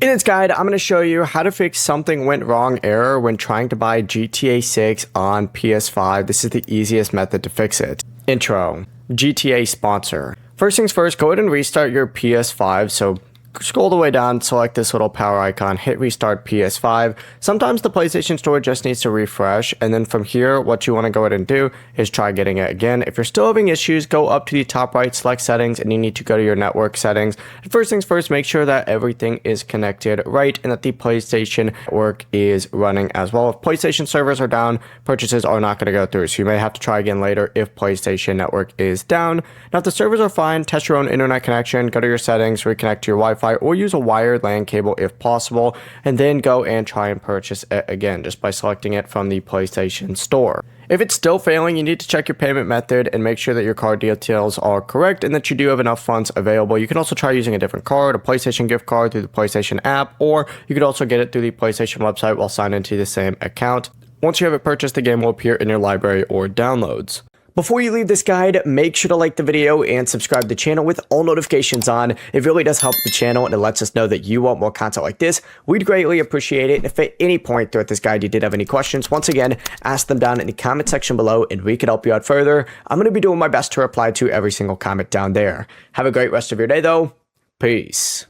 In this guide, I'm going to show you how to fix something went wrong error when trying to buy GTA 6 on PS5. This is the easiest method to fix it. Intro. GTA sponsor. First things first, go ahead and restart your PS5. So scroll the way down, select this little power icon, hit restart PS5. Sometimes the PlayStation Store just needs to refresh, and then from here, what you want to go ahead and do is try getting it again. If you're still having issues, go up to the top right, select settings, and you need to go to your network settings. And first things first, make sure that everything is connected right and that the PlayStation network is running as well. If PlayStation servers are down, purchases are not going to go through, so you may have to try again later if PlayStation network is down. Now, if the servers are fine, test your own internet connection, go to your settings, reconnect to your Wi-Fi, or use a wired LAN cable if possible, and then go and try and purchase it again just by selecting it from the PlayStation Store. If it's still failing, you need to check your payment method and make sure that your card details are correct and that you do have enough funds available. You can also try using a different card, a PlayStation gift card through the PlayStation app, or you could also get it through the PlayStation website while signed into the same account. Once you have it purchased, the game will appear in your library or downloads. Before you leave this guide, make sure to like the video and subscribe to the channel with all notifications on. It really does help the channel and it lets us know that you want more content like this. We'd greatly appreciate it. If at any point throughout this guide you did have any questions, once again, ask them down in the comment section below and we can help you out further. I'm going to be doing my best to reply to every single comment down there. Have a great rest of your day though. Peace.